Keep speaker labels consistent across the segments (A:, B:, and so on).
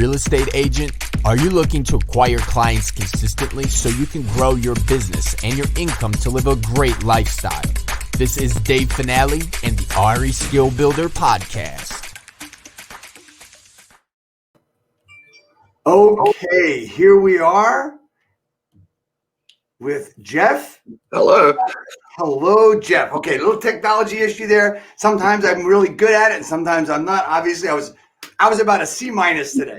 A: real estate agent? Are you looking to acquire clients consistently so you can grow your business and your income to live a great lifestyle? This is Dave Finale and the RE Skill Builder Podcast.
B: Okay, here we are with Geoff.
C: Hello.
B: Hello, Geoff. Okay, a little technology issue there. Sometimes I'm really good at it, and sometimes I'm not. Obviously, I was about a C- today.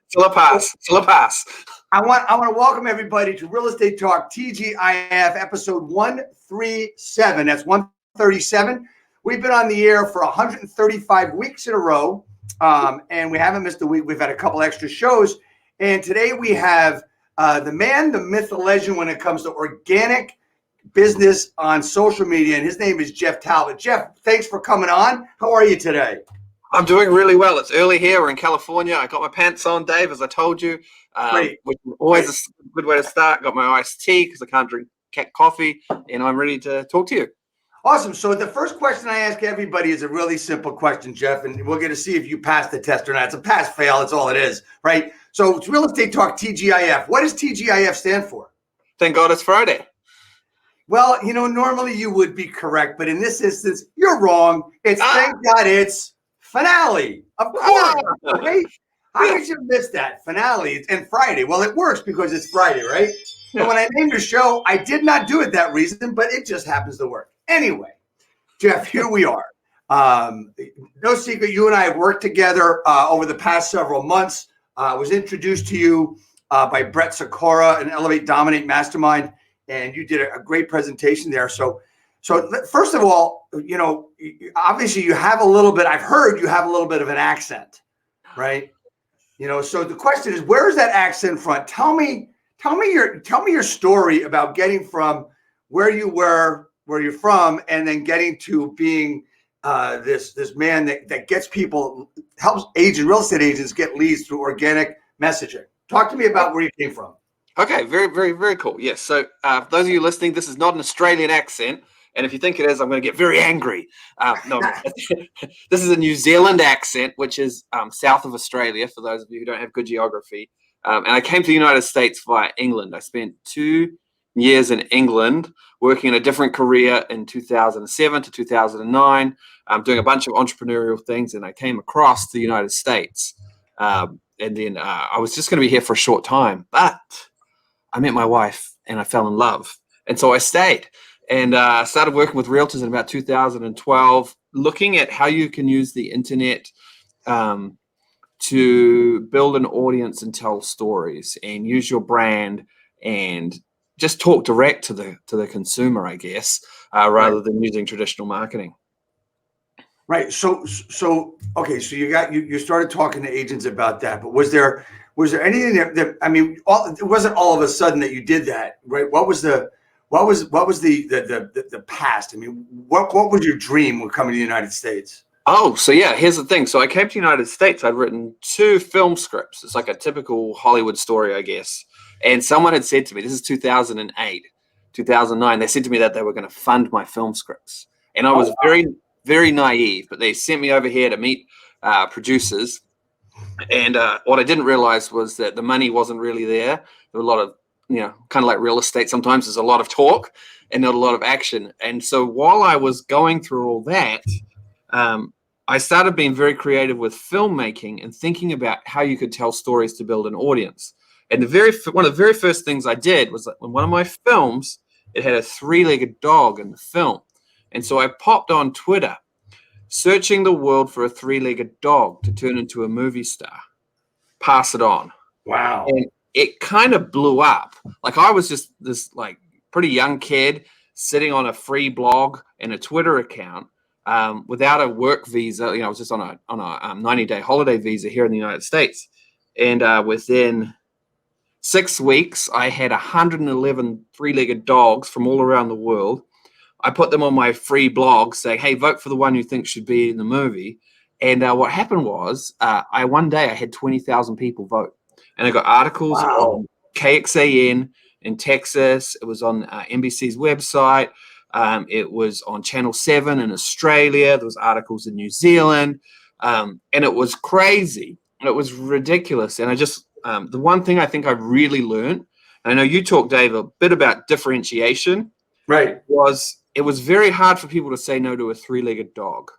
C: Still a pass.
B: I want to welcome everybody to Real Estate Talk TGIF episode 137. That's 137. We've been on the air for 135 weeks in a row, and we haven't missed a week. We've had a couple extra shows, and today we have the man, the myth, the legend when it comes to organic business on social media, and his name is Geoff Talbot. Geoff, thanks for coming on. How are you today?
C: I'm doing really well. It's early here. We're in California. I got my pants on, Dave, as I told you. Which is always a good way to start. Got my iced tea because I can't drink coffee, and I'm ready to talk to you.
B: Awesome. So the first question I ask everybody is a really simple question, Geoff, and we're going to see if you pass the test or not. It's a pass-fail. That's all it is, right? So it's Real Estate Talk TGIF. What does TGIF stand for?
C: Thank God it's Friday.
B: Well, normally you would be correct, but in this instance, you're wrong. It's thank God it's finale. Of course, right? How did you miss that? Finale and Friday. Well, it works because it's Friday, right? Yeah. So when I named the show, I did not do it that reason, but it just happens to work. Anyway, Geoff, here we are. No secret, you and I have worked together over the past several months. I was introduced to you by Brett Sikora, an Elevate Dominate Mastermind, and you did a great presentation there. So first of all, obviously you have a little bit, I've heard you have a little bit of an accent, right? So the question is, where is that accent from? Tell me your story about getting from where you were, where you're from, and then getting to being this man that gets people, helps real estate agents get leads through organic messaging. Talk to me about where you came from.
C: Okay, very, very, very cool. Yes. So for those of you listening, this is not an Australian accent. And if you think it is, I'm going to get very angry. No, this is a New Zealand accent, which is south of Australia, for those of you who don't have good geography. And I came to the United States via England. I spent 2 years in England working in a different career in 2007 to 2009, doing a bunch of entrepreneurial things. And I came across the United States. And then I was just going to be here for a short time. But I met my wife and I fell in love. And so I stayed. And started working with realtors in about 2012, looking at how you can use the internet to build an audience and tell stories and use your brand and just talk direct to the consumer, I guess, rather than using traditional marketing.
B: Right. So okay. So you started talking to agents about that, but was there anything that I mean, it wasn't all of a sudden that you did that, right? What was the past? I mean, what was your dream when coming to the United States?
C: Oh, so yeah, here's the thing. So I came to the United States. I'd written 2 film scripts. It's like a typical Hollywood story, I guess. And someone had said to me, this is 2008, 2009. They said to me that they were going to fund my film scripts. And I was very, very naive, but they sent me over here to meet producers. And what I didn't realize was that the money wasn't really there. There were a lot of, kind of like real estate. Sometimes there's a lot of talk and not a lot of action. And so while I was going through all that, I started being very creative with filmmaking and thinking about how you could tell stories to build an audience. And one of the very first things I did was that in one of my films, it had a 3-legged dog in the film. And so I popped on Twitter, searching the world for a 3-legged dog to turn into a movie star. Pass it on.
B: Wow.
C: And it kind of blew up. Like I was just this like pretty young kid sitting on a free blog and a Twitter account without a work visa. I was just on a 90-day holiday visa here in the United States. And within 6 weeks, I had 111 3-legged dogs from all around the world. I put them on my free blog saying, hey, vote for the one you think should be in the movie. And what happened was one day I had 20,000 people vote. And I got articles on KXAN in Texas. It was on NBC's website. It was on Channel 7 in Australia. There was articles in New Zealand. And it was crazy. it was ridiculous. And I just, the one thing I think I really learned, and I know you talked, Dave, a bit about differentiation,
B: Right.
C: was it was very hard for people to say no to a three-legged dog.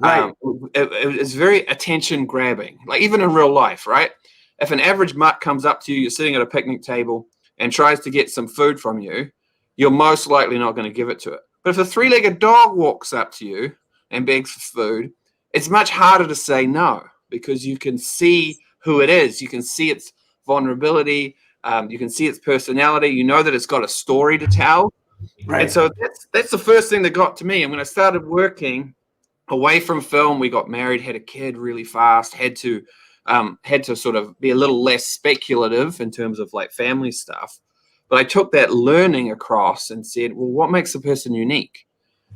B: Right.
C: It's very attention grabbing, like even in real life, right? If an average mutt comes up to you, you're sitting at a picnic table and tries to get some food from you, you're most likely not going to give it to it. But if a three-legged dog walks up to you and begs for food, it's much harder to say no because you can see who it is. You can see its vulnerability. You can see its personality. You know that it's got a story to tell.
B: Right.
C: And so that's the first thing that got to me. And when I started working away from film, we got married, had a kid really fast, had to sort of be a little less speculative in terms of like family stuff. But I took that learning across and said, well, what makes a person unique?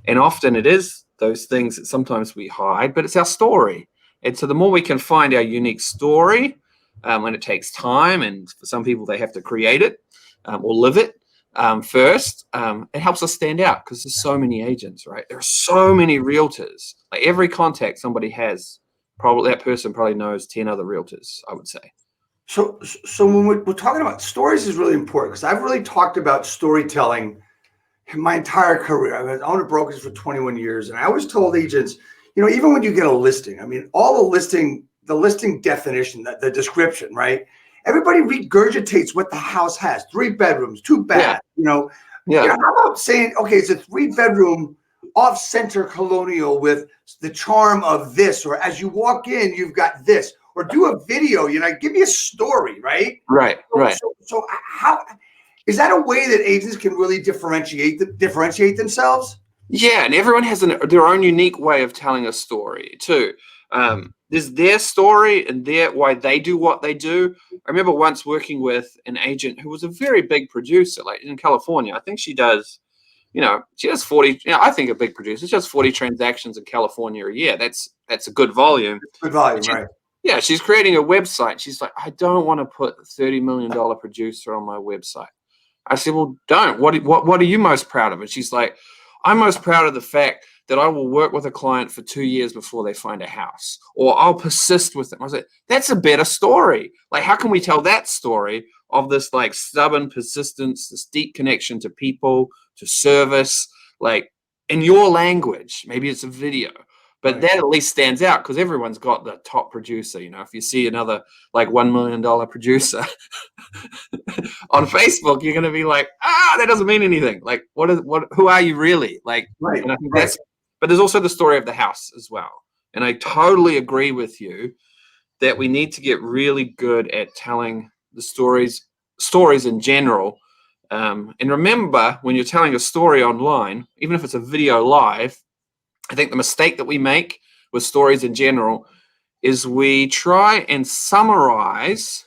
C: And often it is those things that sometimes we hide, but it's our story. And so the more we can find our unique story, and it takes time, and for some people they have to create it or live it first, it helps us stand out because there's so many agents, right? There are so many realtors. Like every contact somebody has, probably that person probably knows 10 other realtors, I would say.
B: So when we're talking about stories is really important because I've really talked about storytelling in my entire career. I owned a brokerage for 21 years, and I always told agents, even when you get a listing, I mean, all the listing definition, the description, right? Everybody regurgitates what the house has: 3 bedrooms, 2 baths.
C: Yeah.
B: How about saying, okay, it's a 3-bedroom off-center colonial with the charm of this, or as you walk in, you've got this, or do a video. Give me a story, right?
C: Right.
B: So how is that a way that agents can really differentiate themselves?
C: Yeah, and everyone has their own unique way of telling a story too. There's their story and why they do what they do. I remember once working with an agent who was a very big producer, like in California. I think she does, she does 40. I think a big producer. She does 40 transactions in California a year. That's a good volume.
B: Good volume, right?
C: Yeah, she's creating a website. She's like, I don't want to put a $30 million producer on my website. I said, well, don't. What are you most proud of? And she's like, I'm most proud of the fact that I will work with a client for 2 years before they find a house, or I'll persist with them. I was like, that's a better story. Like, how can we tell that story of this like stubborn persistence, this deep connection to people, to service, like in your language? Maybe it's a video, but that at least stands out because everyone's got the top producer. If you see another like $1 million producer on Facebook, you're going to be like, that doesn't mean anything. Like, who are you really? Like,
B: right.
C: And I think but there's also the story of the house as well. And I totally agree with you that we need to get really good at telling the stories in general. And remember, when you're telling a story online, even if it's a video live, I think the mistake that we make with stories in general is we try and summarize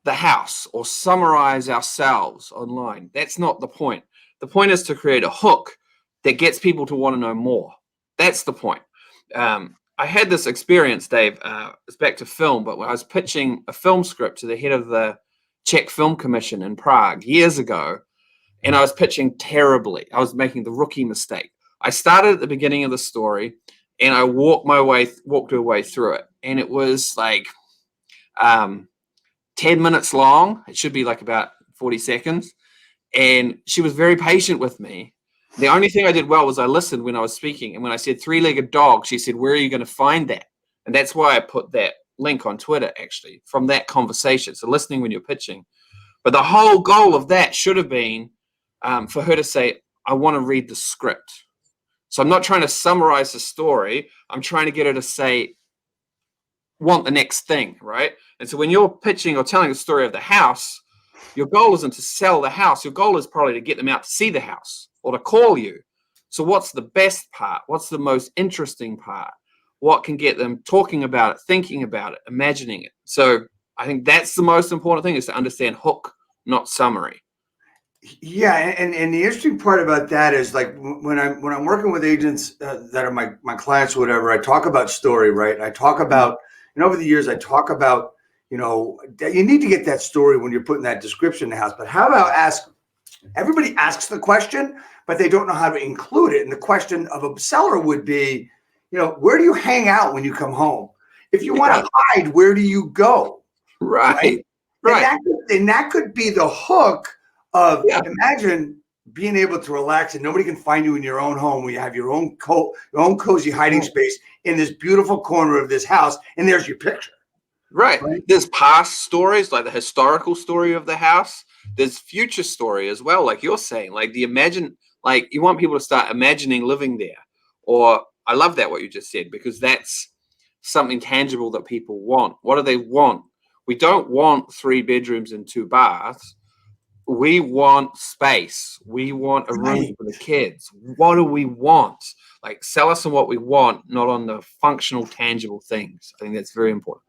C: the house or summarize ourselves online. That's not the point. The point is to create a hook that gets people to want to know more. That's the point. I had this experience, Dave, it's back to film, but when I was pitching a film script to the head of the Czech Film Commission in Prague years ago, and I was pitching terribly. I was making the rookie mistake. I started at the beginning of the story, and I walked my way through it, and it was like 10 minutes long. It should be like about 40 seconds. And she was very patient with me. The only thing I did well was I listened when I was speaking. And when I said 3-legged dog, she said, where are you going to find that? And that's why I put that link on Twitter, actually, from that conversation. So listening when you're pitching. But the whole goal of that should have been for her to say, I want to read the script. So I'm not trying to summarize the story. I'm trying to get her to say, want the next thing, right? And so when you're pitching or telling the story of the house, your goal isn't to sell the house. Your goal is probably to get them out to see the house or to call you. So what's the best part? What's the most interesting part? What can get them talking about it, thinking about it, imagining it? So I think that's the most important thing, is to understand hook, not summary.
B: Yeah, and the interesting part about that is, like, when I'm working with agents that are my clients or whatever, I talk about story, right? I talk about, and over the years, I talk about, you need to get that story when you're putting that description in the house. But how about everybody asks the question, but they don't know how to include it. And the question of a seller would be, where do you hang out when you come home? If you want to hide, where do you go?
C: Right.
B: And that could be the hook of imagine being able to relax and nobody can find you in your own home. Where you have your own cozy hiding space in this beautiful corner of this house, and there's your picture.
C: Right. There's past stories, like the historical story of the house. There's future story as well, like you're saying. Like you want people to start imagining living there. Or I love that what you just said, because that's something tangible that people want. What do they want? We don't want 3 bedrooms and 2 baths. We want space. We want a room for the kids. What do we want? Like, sell us on what we want, not on the functional, tangible things. I think that's very important.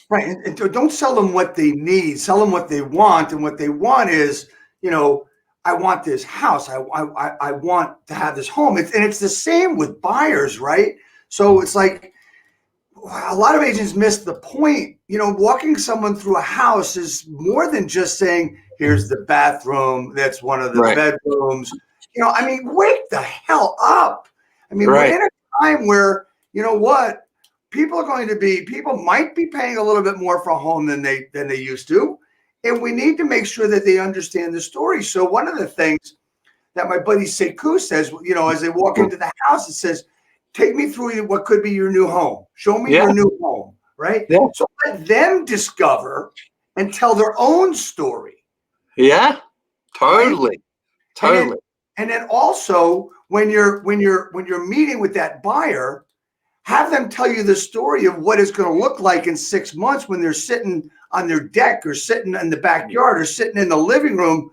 B: Right. And don't sell them what they need. Sell them what they want. And what they want is, I want this house. I want to have this home. And it's the same with buyers, right? So it's like a lot of agents miss the point. Walking someone through a house is more than just saying, here's the bathroom. That's one of the bedrooms. Wake the hell up. We're in a time where, people might be paying a little bit more for a home than they used to. And we need to make sure that they understand the story. So one of the things that my buddy Sekou says, as they walk into the house, it says, take me through what could be your new home. Show me your new home, right? Yeah. So let them discover and tell their own story.
C: Yeah, totally. Right? Totally.
B: And then also when you're meeting with that buyer, have them tell you the story of what it's going to look like in 6 months when they're sitting on their deck or sitting in the backyard or sitting in the living room,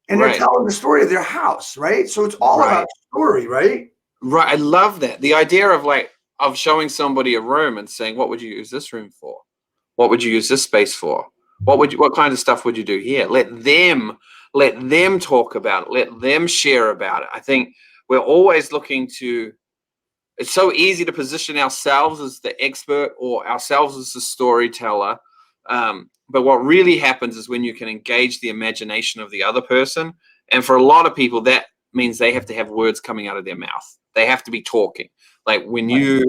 B: and they're telling the story of their house, right? So it's all about story, right?
C: Right. I love that. The idea of showing somebody a room and saying, what would you use this room for? What would you use this space for? What kind of stuff would you do here? Let them talk about it. Let them share about it. I think we're always looking to. It's so easy to position ourselves as the expert or ourselves as the storyteller. But what really happens is when you can engage the imagination of the other person. And for a lot of people, that means they have to have words coming out of their mouth. They have to be talking. Like when you're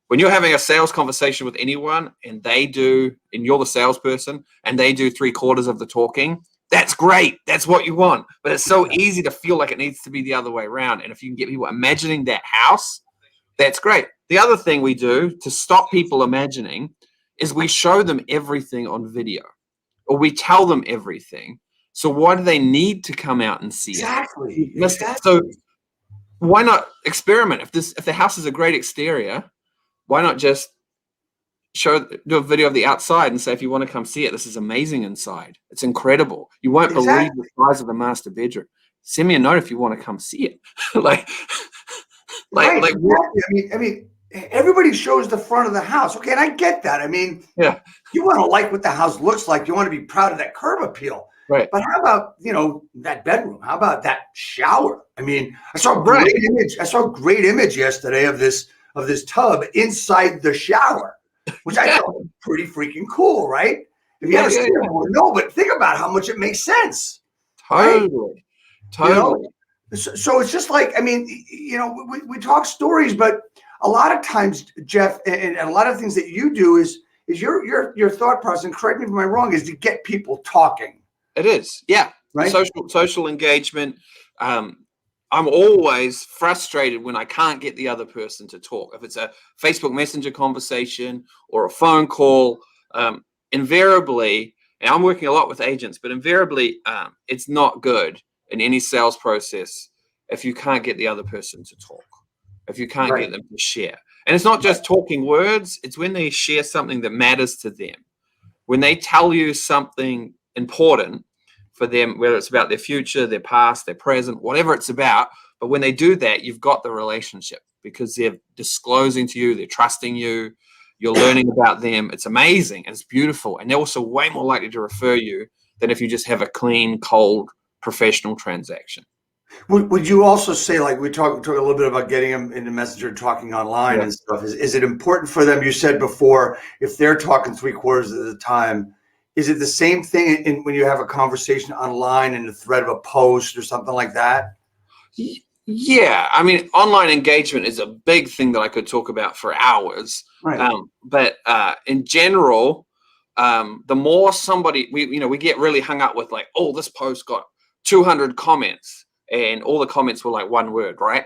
C: having a sales conversation with anyone and you're the salesperson and they do 3/4 of the talking, that's great. That's what you want. But it's so easy to feel like it needs to be the other way around. And if you can get people imagining that house, that's great. The other thing we do to stop people imagining is we show them everything on video, or we tell them everything. So why do they need to come out and see
B: it? Exactly.
C: So why not experiment? If the house is a great exterior, why not just do a video of the outside and say, if you want to come see it, this is amazing inside. It's incredible. You won't believe the size of the master bedroom. Send me a note if you want to come see it.
B: Everybody shows the front of the house. Okay, and I get that. You want to like what the house looks like. You want to be proud of that curb appeal. Right. But how about, that bedroom? How about that shower? I saw a great image. I saw a great image yesterday of this tub inside the shower, which I thought was pretty freaking cool, right? If you haven't seen it before, no, but think about how much it makes sense.
C: Totally.
B: Right? Totally. So it's just like, we talk stories, but a lot of times, Geoff, and a lot of things that you do is your thought process, and correct me if I'm wrong, is to get people talking.
C: It is. Yeah. Right. Social engagement. I'm always frustrated when I can't get the other person to talk. If it's a Facebook Messenger conversation or a phone call, invariably, and I'm working a lot with agents, but invariably, it's not good in any sales process if you can't get the other person to talk, if you can't get them to share. And it's not just talking words, it's when they share something that matters to them. When they tell you something important for them, whether it's about their future, their past, their present, whatever it's about, but when they do that, you've got the relationship because they're disclosing to you, they're trusting you, you're learning about them. It's amazing and it's beautiful. And they're also way more likely to refer you than if you just have a clean, cold, professional transaction.
B: Would you also say, like we talk a little bit about getting them in the Messenger, talking online and stuff? Is it important for them? You said before, if they're talking 3/4 of the time, is it the same thing when you have a conversation online in the thread of a post or something like that?
C: Yeah, I mean, online engagement is a big thing that I could talk about for hours.
B: Right.
C: But in general, the more somebody we get really hung up with like, oh, this post got 200 comments, and all the comments were like one word, right?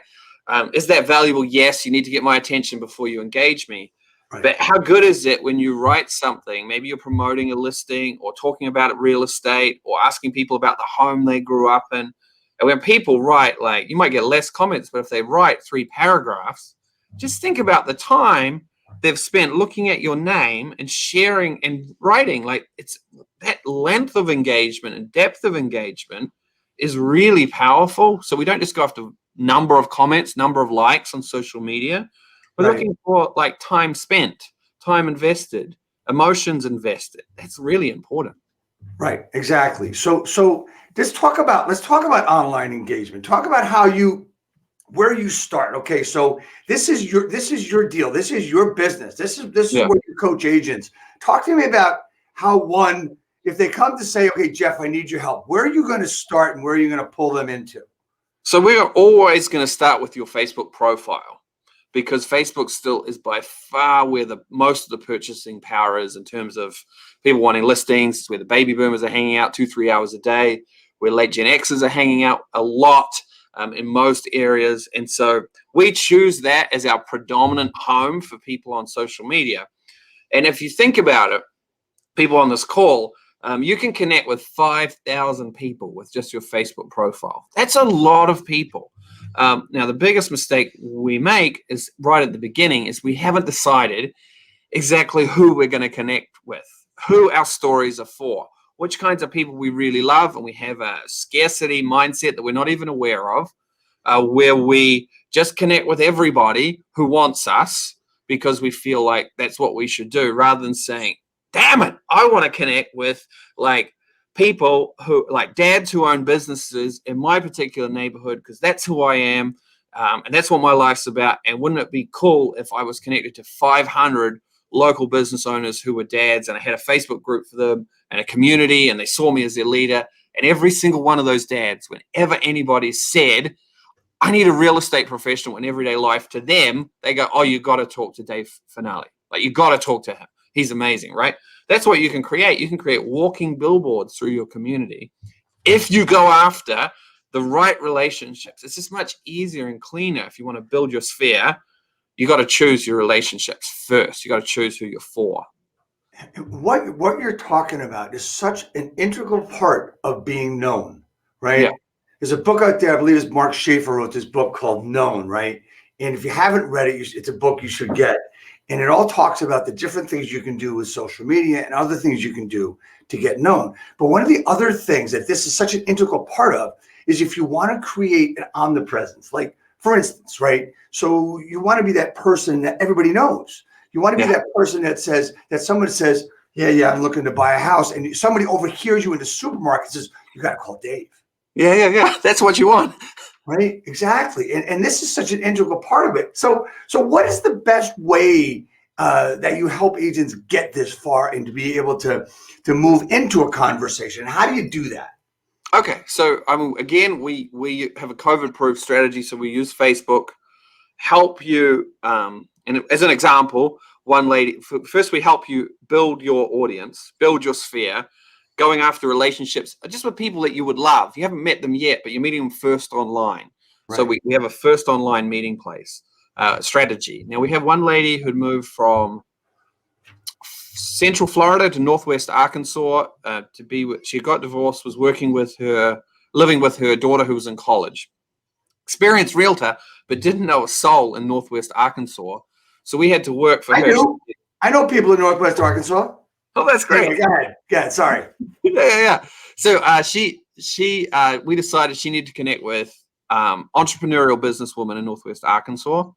C: Is that valuable? Yes, you need to get my attention before you engage me.
B: Right.
C: But how good is it when you write something? Maybe you're promoting a listing or talking about real estate or asking people about the home they grew up in. And when people write, like, you might get less comments, but if they write 3 paragraphs, just think about the time they've spent looking at your name and sharing and writing. Like, it's that length of engagement and depth of engagement is really powerful. So we don't just go after number of comments, number of likes on social media. We're
B: Right.
C: looking for like time spent, time invested, emotions invested. That's really important.
B: Right, exactly. So let's talk about online engagement. Talk about where you start. Okay, so this is your deal. This is your business. This is
C: Yeah.
B: where you coach agents. Talk to me about how if they come to say, okay, Geoff, I need your help. Where are you going to start and where are you going to pull them into?
C: So we are always going to start with your Facebook profile, because Facebook still is by far where most of the purchasing power is in terms of people wanting listings. It's where the baby boomers are hanging out 2-3 hours a day, where late Gen Xers are hanging out a lot in most areas. And so we choose that as our predominant home for people on social media. And if you think about it, people on this call, you can connect with 5,000 people with just your Facebook profile. That's a lot of people. Now, the biggest mistake we make is right at the beginning is we haven't decided exactly who we're going to connect with, who our stories are for, which kinds of people we really love, and we have a scarcity mindset that we're not even aware of, where we just connect with everybody who wants us because we feel like that's what we should do, rather than saying, damn it, I want to connect with like people who like dads who own businesses in my particular neighborhood, because that's who I am, and that's what my life's about. And wouldn't it be cool if I was connected to 500 local business owners who were dads, and I had a Facebook group for them and a community, and they saw me as their leader. And every single one of those dads, whenever anybody said, I need a real estate professional in everyday life, to them, they go, oh, you got to talk to Dave Finale. Like, you got to talk to him. He's amazing, right? That's what you can create. You can create walking billboards through your community if you go after the right relationships. It's just much easier and cleaner. If you want to build your sphere, you got to choose your relationships first. You got to choose who you're for.
B: What you're talking about is such an integral part of being known, right?
C: Yeah.
B: There's a book out there, I believe it's Mark Schaefer wrote this book called Known, right? And if you haven't read it, it's a book you should get. And it all talks about the different things you can do with social media and other things you can do to get known. But one of the other things that this is such an integral part of is if you want to create an omnipresence, like for instance, right? So you want to be that person that everybody knows. You want to be that person that says, that someone says, yeah, I'm looking to buy a house. And somebody overhears you in the supermarket and says, you got to call Dave.
C: Yeah. That's what you want.
B: Right, exactly, and this is such an integral part of it. So what is the best way that you help agents get this far and to be able to move into a conversation? How do you do that?
C: Okay, so again, we have a COVID-proof strategy, so we use Facebook. Help you, and as an example, one lady. First, we help you build your audience, build your sphere, going after relationships just with people that you would love. You haven't met them yet, but you're meeting them first online. Right. So we have a first online meeting place strategy. Now, we have one lady who'd moved from Central Florida to Northwest Arkansas to be with, she got divorced, was living with her daughter who was in college. Experienced realtor, but didn't know a soul in Northwest Arkansas. So we had to work for her.
B: I know people in Northwest Arkansas.
C: Oh, that's great.
B: Anyway, go ahead. Sorry.
C: Yeah. So we decided she needed to connect with entrepreneurial businesswoman in Northwest Arkansas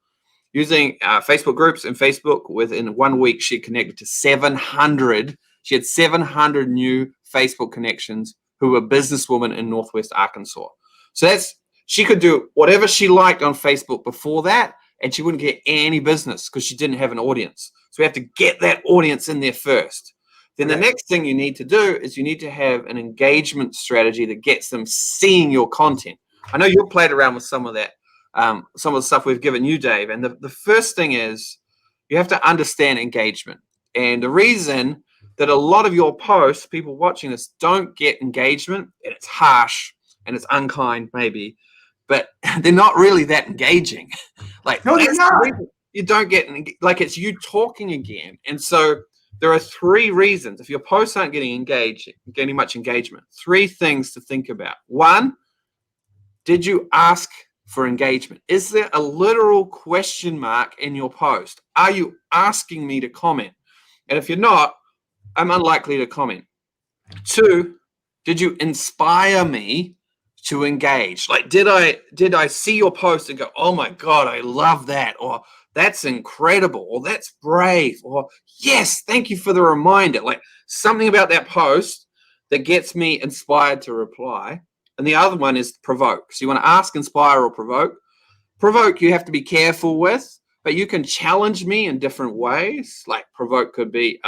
C: using Facebook groups and Facebook. Within 1 week, she connected to 700. She had 700 new Facebook connections who were businesswomen in Northwest Arkansas. So she could do whatever she liked on Facebook before that, and she wouldn't get any business because she didn't have an audience. So we have to get that audience in there first. Then the next thing you need to do is you need to have an engagement strategy that gets them seeing your content. I know you've played around with some of that some of the stuff we've given you, Dave. And the first thing is you have to understand engagement. And the reason that a lot of your posts, people watching this, don't get engagement, and it's harsh and it's unkind maybe, but they're not really that engaging. Like,
B: no, they're not.
C: You don't get, like, it's you talking again. And so there are 3 reasons. If your posts aren't getting much engagement, 3 things to think about. 1, did you ask for engagement? Is there a literal question mark in your post? Are you asking me to comment? And if you're not, I'm unlikely to comment. 2, did you inspire me to engage? Like, did I see your post and go, oh my God, I love that, or that's incredible, or that's brave, or yes, thank you for the reminder. Like, something about that post that gets me inspired to reply. And the other one is provoke. So you want to ask, inspire, or provoke. Provoke, you have to be careful with, but you can challenge me in different ways. Like, provoke could be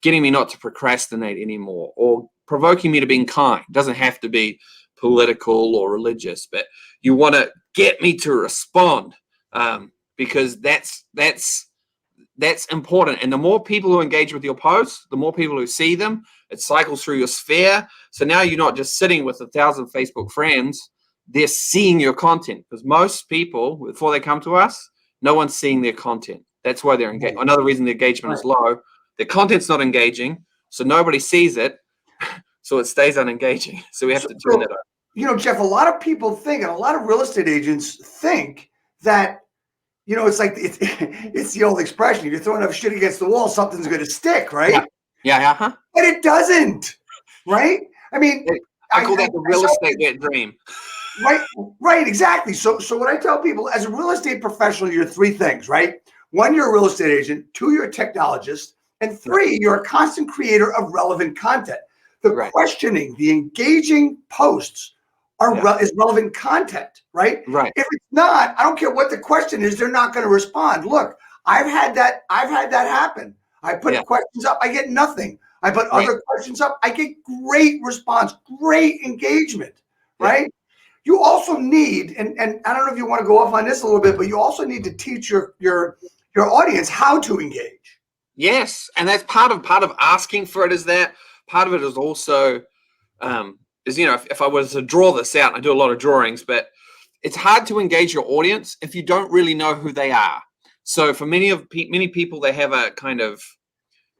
C: getting me not to procrastinate anymore, or provoking me to being kind. It doesn't have to be political or religious, but you want to get me to respond, because that's important. And the more people who engage with your posts, the more people who see them, it cycles through your sphere. So now you're not just sitting with 1,000 Facebook friends, they're seeing your content, because most people, before they come to us, no one's seeing their content. That's why they're engaged. Another reason the engagement is low, the content's not engaging, so nobody sees it, so it stays unengaging. So we have to turn that up.
B: You know, Geoff, a lot of people think, and a lot of real estate agents think that, you know, it's like it's the old expression: if you're throwing enough shit against the wall, something's going to stick, right?
C: Yeah.
B: But it doesn't, right? I mean,
C: I call that the real estate wet dream.
B: Right, exactly. So what I tell people, as a real estate professional, you're 3 things, right? 1, you're a real estate agent. 2, you're a technologist. And 3, you're a constant creator of relevant content. The questioning, the engaging posts is relevant content, right?
C: Right.
B: If it's not, I don't care what the question is, they're not going to respond. Look, I've had that happen. I put questions up, I get nothing. I put other questions up, I get great response, great engagement, right? You also need, and I don't know if you want to go off on this a little bit, but you also need to teach your audience how to engage.
C: Yes, and that's part of asking for it. Is that part of it is also if I was to draw this out, I do a lot of drawings, but it's hard to engage your audience if you don't really know who they are. So for many people, they have a kind of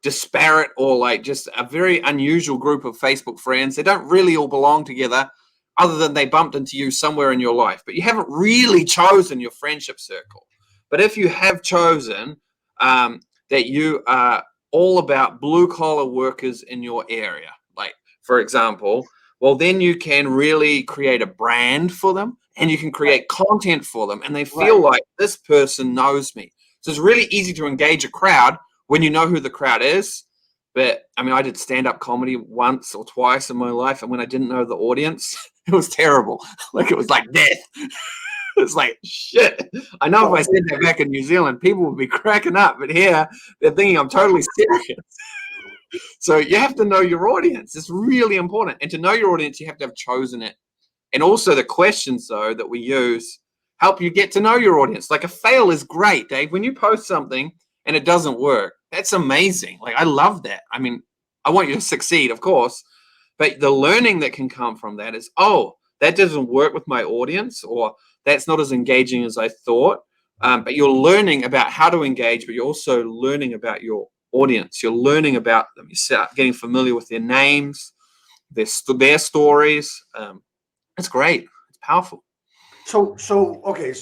C: disparate or like just a very unusual group of Facebook friends. They don't really all belong together, other than they bumped into you somewhere in your life, but you haven't really chosen your friendship circle. But if you have chosen that you are all about blue collar workers in your area, like, for example, well, then you can really create a brand for them, and you can create content for them, and they feel like this person knows me. So it's really easy to engage a crowd when you know who the crowd is. But I mean, I did stand-up comedy once or twice in my life, and when I didn't know the audience, it was terrible. Like, it was like death. It's like, shit. I know if I said that back in New Zealand, people would be cracking up, but here they're thinking I'm totally serious. So you have to know your audience. It's really important. And to know your audience, you have to have chosen it. And also the questions, though, that we use help you get to know your audience. Like, a fail is great, Dave. When you post something and it doesn't work, that's amazing. Like, I love that. I mean, I want you to succeed, of course. But the learning that can come from that is, oh, that doesn't work with my audience, or that's not as engaging as I thought. But you're learning about how to engage, but you're also learning about your audience. You're learning about them. You start getting familiar with their names, their stories. It's great. It's powerful.
B: So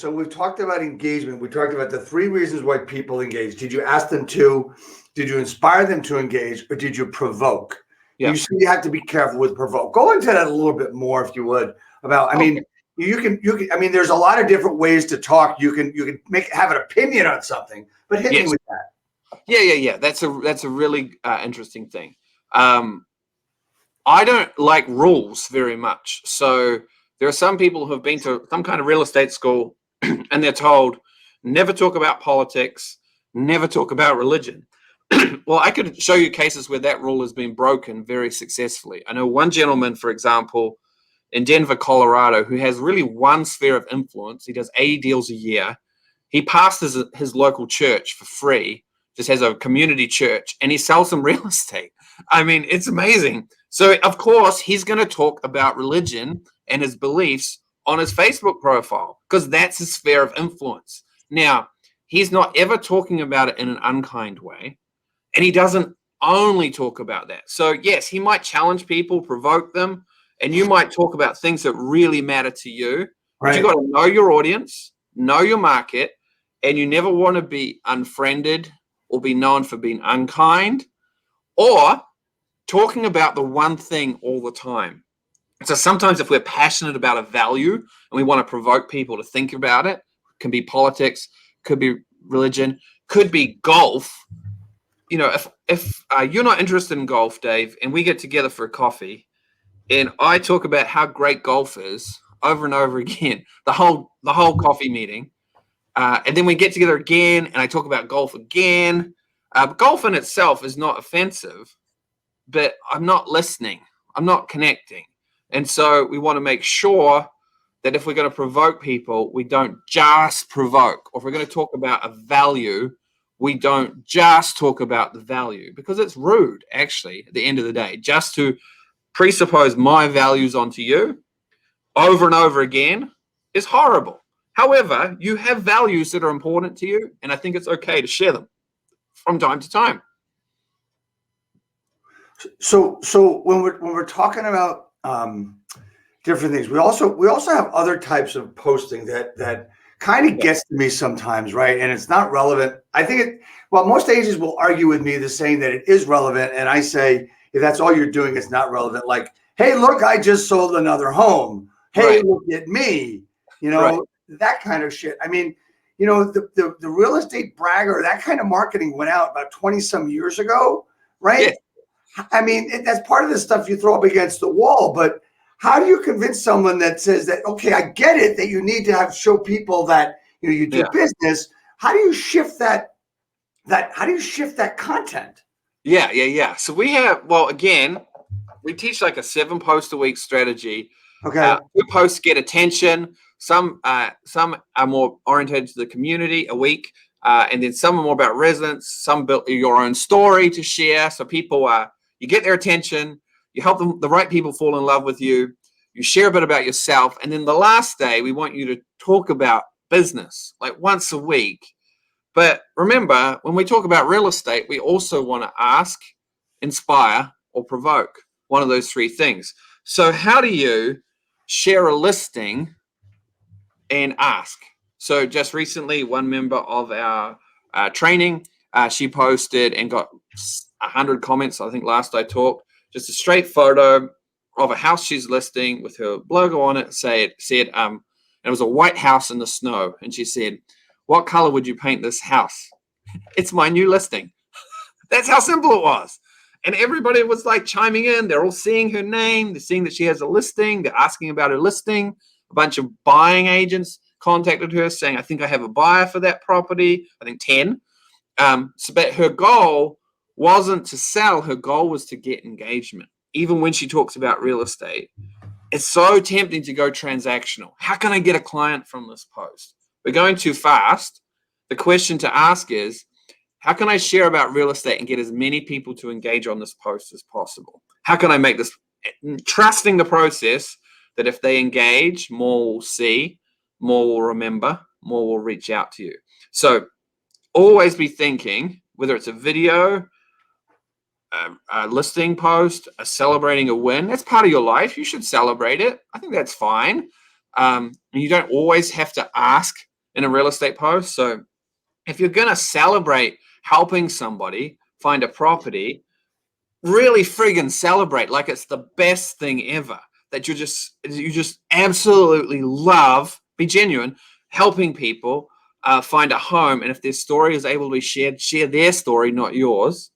B: we've talked about engagement. We talked about the 3 reasons why people engage. Did you ask them to? Did you inspire them to engage, or did you provoke? Yeah. You see, you have to be careful with provoke. Go into that a little bit more, if you would. About, I mean, you can. I mean, there's a lot of different ways to talk. You can have an opinion on something, but hit me with that.
C: Yeah. That's a really interesting thing. I don't like rules very much. So there are some people who have been to some kind of real estate school and they're told, never talk about politics, never talk about religion. Well, I could show you cases where that rule has been broken very successfully. I know one gentleman, for example, in Denver, Colorado, who has really one sphere of influence. He does 80 deals a year. He pastors his local church for free, just has a community church, and he sells some real estate. I mean, it's amazing. So, of course, he's going to talk about religion and his beliefs on his Facebook profile because that's his sphere of influence. Now, he's not ever talking about it in an unkind way, and he doesn't only talk about that. So, yes, he might challenge people, provoke them, and you might talk about things that really matter to you. But you got to know your audience, know your market, and you never want to be unfriended or be known for being unkind or talking about the one thing all the time. So sometimes if we're passionate about a value and we want to provoke people to think about it, can be politics, could be religion, could be golf. You know, if you're not interested in golf, Dave, and we get together for a coffee and I talk about how great golf is over and over again, the whole coffee meeting, and then we get together again and I talk about golf again. Golf in itself is not offensive, but I'm not listening. I'm not connecting. And so we want to make sure that if we're going to provoke people, we don't just provoke. Or if we're going to talk about a value, we don't just talk about the value, because it's rude, actually, at the end of the day, just to presuppose my values onto you over and over again is horrible. However, you have values that are important to you, and I think it's okay to share them from time to time.
B: So when we're talking about different things, we also have other types of posting that kind of gets to me sometimes, right? And it's not relevant. I think most agents will argue with me, saying that it is relevant, and I say if that's all you're doing, it's not relevant. Like, hey, look, I just sold another home. Hey, look at me. You know, that kind of shit. I mean, you know, the real estate bragger, that kind of marketing went out about 20 some years ago, right? Yeah. I mean, that's part of the stuff you throw up against the wall. But how do you convince someone that says that, okay, I get it, that you need to show people that, you know, you do business. How do you shift that how do you shift that content?
C: Yeah. So we have, again, we teach like a 7 post a week strategy.
B: Okay.
C: 2 posts get attention. Some are more oriented to the community a week. And then some are more about residents. Some build your own story to share. So people you get their attention, you help them, the right people fall in love with you, you share a bit about yourself. And then the last day, we want you to talk about business, like once a week. But remember, when we talk about real estate, we also want to ask, inspire, or provoke, one of those 3 things. So how do you share a listing and ask? So just recently, one member of our training, she posted and got 100 comments, I think last I talked, just a straight photo of a house she's listing with her logo on it. Said it was a white house in the snow. And she said, "What color would you paint this house?" It's my new listing. That's how simple it was. And everybody was like chiming in. They're all seeing her name. They're seeing that she has a listing. They're asking about her listing. A bunch of buying agents contacted her saying, "I think I have a buyer for that property." I think 10. But her goal wasn't to sell. Her goal was to get engagement. Even when she talks about real estate, it's so tempting to go transactional. How can I get a client from this post? We're going too fast. The question to ask is, how can I share about real estate and get as many people to engage on this post as possible? How can I make this, trusting the process that if they engage, more will see, more will remember, more will reach out to you. So always be thinking, whether it's a video, a listing post, a celebrating a win, that's part of your life. You should celebrate it. I think that's fine. You don't always have to ask in a real estate post. So if you're going to celebrate helping somebody find a property, really friggin' celebrate like it's the best thing ever, that you just absolutely love, be genuine, helping people find a home. And if their story is able to be shared, share their story, not yours.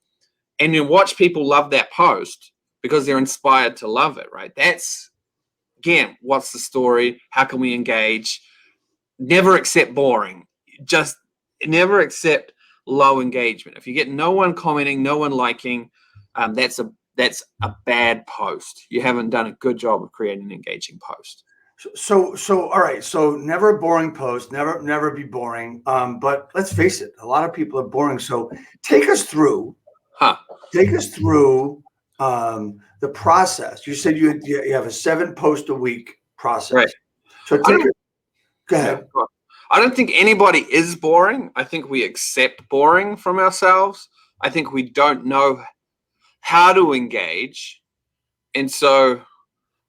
C: And you watch people love that post because they're inspired to love it, right? That's, again, what's the story? How can we engage? Never accept boring. Just never accept low engagement. If you get no one commenting, no one liking, that's that's a bad post. You haven't done a good job of creating an engaging post.
B: So all right. So never a boring post, never be boring. But let's face it, a lot of people are boring. So take us through the process. You said you have a 7 post a week process.
C: Right.
B: So go ahead.
C: Yeah, I don't think anybody is boring. I think we accept boring from ourselves. I think we don't know how to engage. And so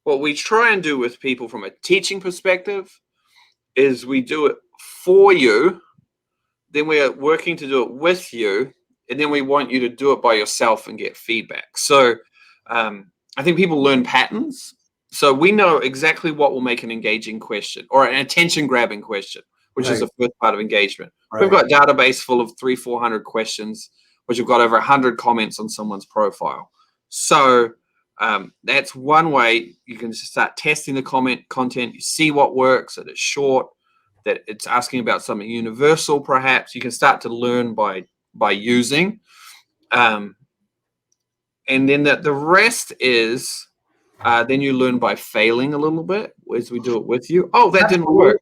C: what we try and do with people from a teaching perspective is we do it for you, then we are working to do it with you, and then we want you to do it by yourself and get feedback. So I think people learn patterns. So we know exactly what will make an engaging question or an attention-grabbing question, which is the first part of engagement. We've got a database full of 300-400 questions, which have got over 100 comments on someone's profile. So that's one way you can start testing the content. You see what works, that it's short, that it's asking about something universal, perhaps. You can start to learn by using. And then the rest is then you learn by failing a little bit as we do it with you. Oh, that didn't work.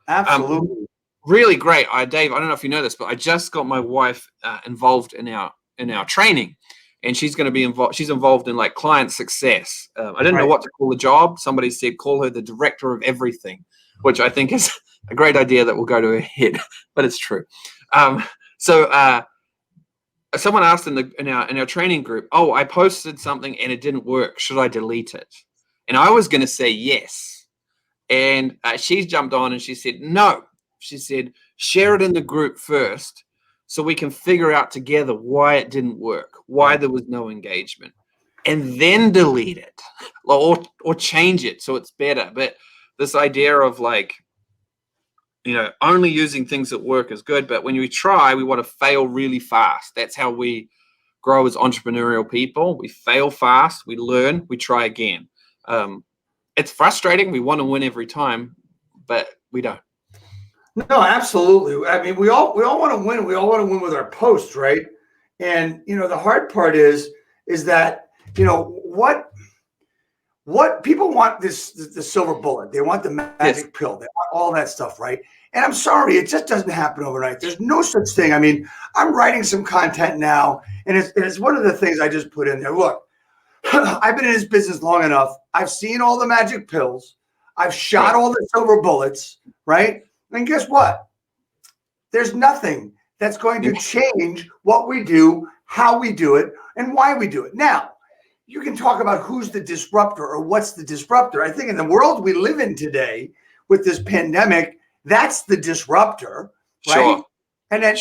B: Absolutely.
C: Really great. Dave, I don't know if you know this, but I just got my wife involved in our training, and she's going to be involved. She's involved in like client success. I didn't know what to call the job. Somebody said, call her the director of everything, which I think is a great idea that will go to her head, but it's true. Someone asked in our training group, oh, I posted something and it didn't work. Should I delete it? And I was going to say yes. And she jumped on and she said, no. She said, share it in the group first so we can figure out together why it didn't work, why there was no engagement, and then delete it or change it so it's better. But this idea of like, only using things that work is good. But when we try, we want to fail really fast. That's how we grow as entrepreneurial people. We fail fast, we learn, we try again. It's frustrating. We want to win every time, but we don't.
B: No, absolutely. I mean, we all want to win. We all want to win with our posts, right? And the hard part is that what people want the silver bullet. They want the magic pill. They want all that stuff, right? And I'm sorry, it just doesn't happen overnight. There's no such thing. I mean, I'm writing some content now, and it's one of the things I just put in there. Look, I've been in this business long enough. I've seen all the magic pills. I've shot all the silver bullets, right? And guess what? There's nothing that's going to change what we do, how we do it, and why we do it. Now, you can talk about who's the disruptor or what's the disruptor. I think in the world we live in today with this pandemic, that's the disruptor, right?
C: Sure.
B: And then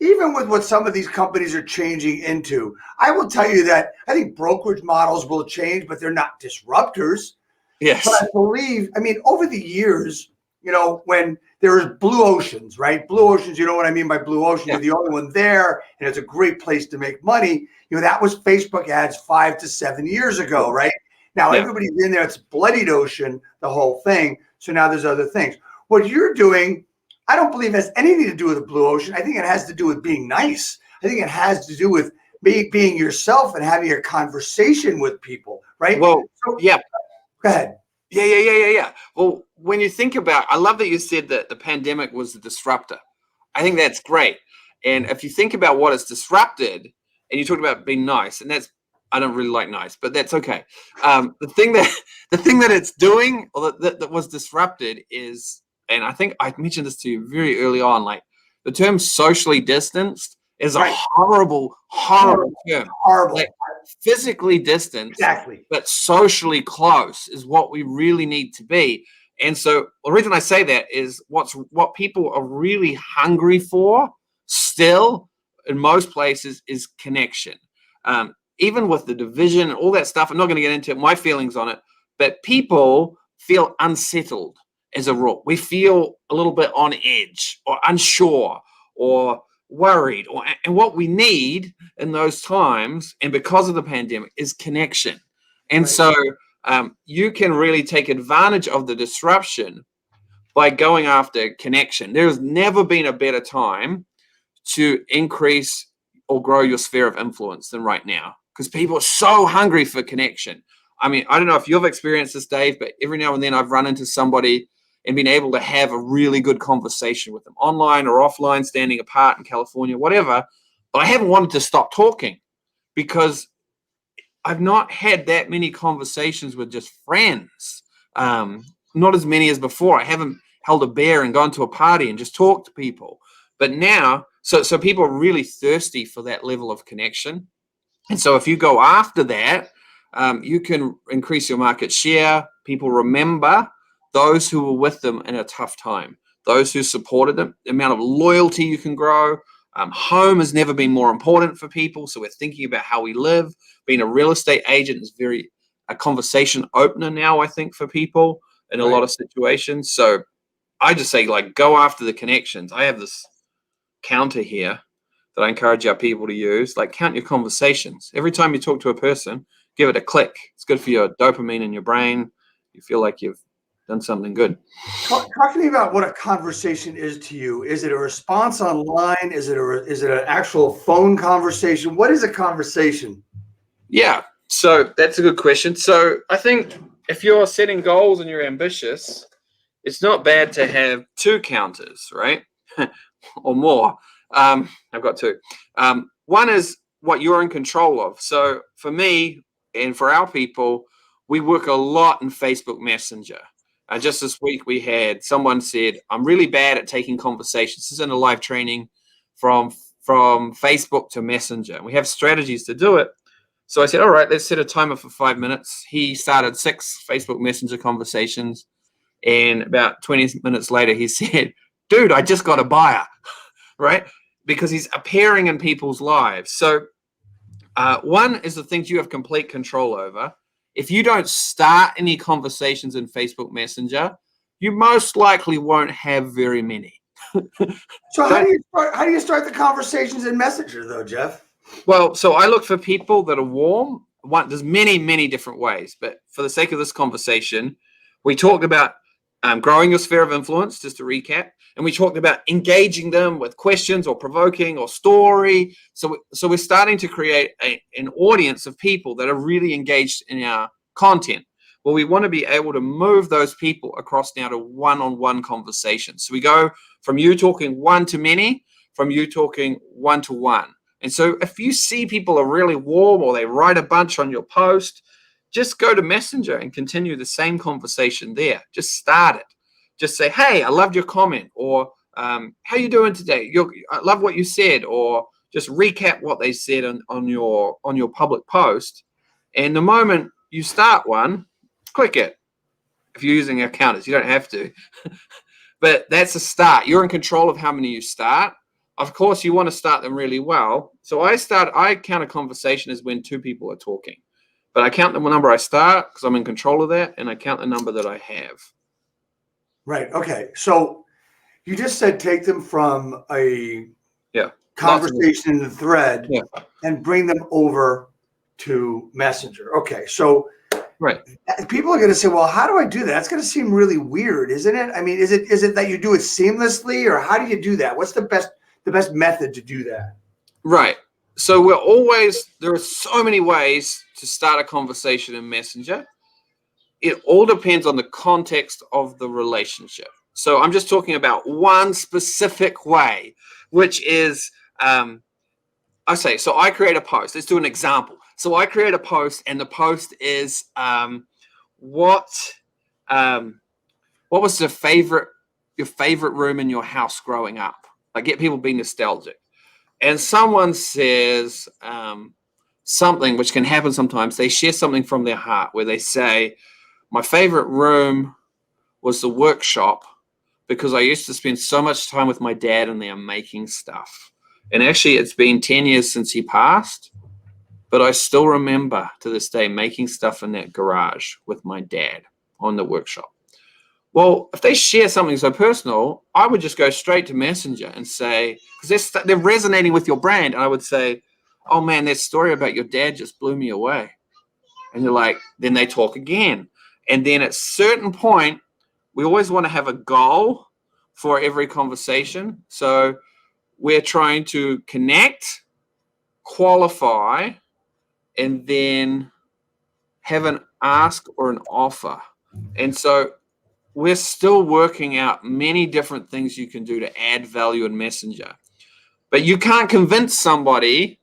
B: even with what some of these companies are changing into, I will tell you that I think brokerage models will change, but they're not disruptors.
C: Yes.
B: But I believe, over the years, when there was blue oceans, right? Blue oceans, you know what I mean by blue ocean? You're the only one there, and it's a great place to make money. That was Facebook ads 5 to 7 years ago, right? Now everybody's in there. It's bloodied ocean, the whole thing. So now there's other things. What you're doing, I don't believe has anything to do with the blue ocean. I think it has to do with being nice. I think it has to do with being yourself and having a conversation with people, right?
C: Well,
B: Go ahead.
C: Yeah. Well, when you think about, I love that you said that the pandemic was the disruptor. I think that's great. And if you think about what it's disrupted, and you talked about being nice, and I don't really like nice, but that's okay. The thing that it's doing, or that was disrupted is, and I think I mentioned this to you very early on, like the term socially distanced is a horrible term.
B: Horrible.
C: Like, physically distant,
B: exactly,
C: but socially close is what we really need to be. And so the reason I say that is what people are really hungry for still in most places is connection. Even with the division and all that stuff, I'm not going to get into my feelings on it, but people feel unsettled as a rule. We feel a little bit on edge or unsure or worried, and what we need in those times, and because of the pandemic, is connection. And so you can really take advantage of the disruption by going after connection. There's never been a better time to increase or grow your sphere of influence than right now, because people are so hungry for connection. I mean, I don't know if you've experienced this, Dave, but every now and then I've run into somebody and been able to have a really good conversation with them, online or offline, standing apart in California, whatever. But I haven't wanted to stop talking because I've not had that many conversations with just friends. Not as many as before. I haven't held a beer and gone to a party and just talked to people. But now, so people are really thirsty for that level of connection. And so if you go after that, you can increase your market share. People remember those who were with them in a tough time, those who supported them, the amount of loyalty you can grow. Home has never been more important for people. So we're thinking about how we live. Being a real estate agent is a conversation opener now, I think, for people in a lot of situations. So I just say, like, go after the connections. I have this counter here that I encourage our people to use. Like, count your conversations. Every time you talk to a person, give it a click. It's good for your dopamine in your brain. You feel like you've done something good.
B: Talk to me about what a conversation is to you. Is it a response online? Is it an actual phone conversation? What is a conversation?
C: Yeah, so that's a good question. So I think if you're setting goals and you're ambitious, it's not bad to have two counters, right? Or more. I've got two. One is what you're in control of. So for me and for our people, we work a lot in Facebook Messenger. Just this week, we had someone said, I'm really bad at taking conversations. This is in a live training from Facebook to Messenger. And we have strategies to do it. So I said, all right, let's set a timer for 5 minutes. He started 6 Facebook Messenger conversations. And about 20 minutes later, he said, dude, I just got a buyer, right? Because he's appearing in people's lives. So one is the things you have complete control over. If you don't start any conversations in Facebook Messenger, you most likely won't have very many.
B: So how do you start the conversations in Messenger, though, Geoff?
C: Well, so I look for people that are warm. There's many different ways, but for the sake of this conversation, we talked about growing your sphere of influence, just to recap, and we talked about engaging them with questions or provoking or story. So we're starting to create an audience of people that are really engaged in our content. Well, we want to be able to move those people across now to one-on-one conversations. So we go from you talking one to many, from you talking one to one. And so if you see people are really warm or they write a bunch on your post, just go to Messenger and continue the same conversation there. Just start it. Just say, hey, I loved your comment, or how you doing today? I love what you said, or just recap what they said on your public post. And the moment you start one, click it. If you're using our counters, you don't have to. But that's a start. You're in control of how many you start. Of course, you want to start them really well. So I count a conversation as when 2 people are talking. But I count the number I start because I'm in control of that, and I count the number that I have.
B: Right. Okay. So you just said take them from a conversation in the thread and bring them over to Messenger. Okay. So people are going to say, well, how do I do that? That's going to seem really weird, isn't it? I mean, is it that you do it seamlessly, or how do you do that? What's the best method to do that?
C: Right. So there are so many ways to start a conversation in Messenger. It all depends on the context of the relationship. So I'm just talking about one specific way, which is, so I create a post. Let's do an example. So I create a post, and the post is, what was your favorite room in your house growing up? Like, get people being nostalgic. And someone says something, which can happen sometimes. They share something from their heart where they say, my favorite room was the workshop because I used to spend so much time with my dad in there making stuff. And actually, it's been 10 years since he passed, but I still remember to this day making stuff in that garage with my dad on the workshop. Well, if they share something so personal, I would just go straight to Messenger and say, because they're resonating with your brand. And I would say, oh man, that story about your dad just blew me away. And you're like, then they talk again. And then at a certain point, we always want to have a goal for every conversation. So we're trying to connect, qualify, and then have an ask or an offer. And so we're still working out many different things you can do to add value in Messenger. But you can't convince somebody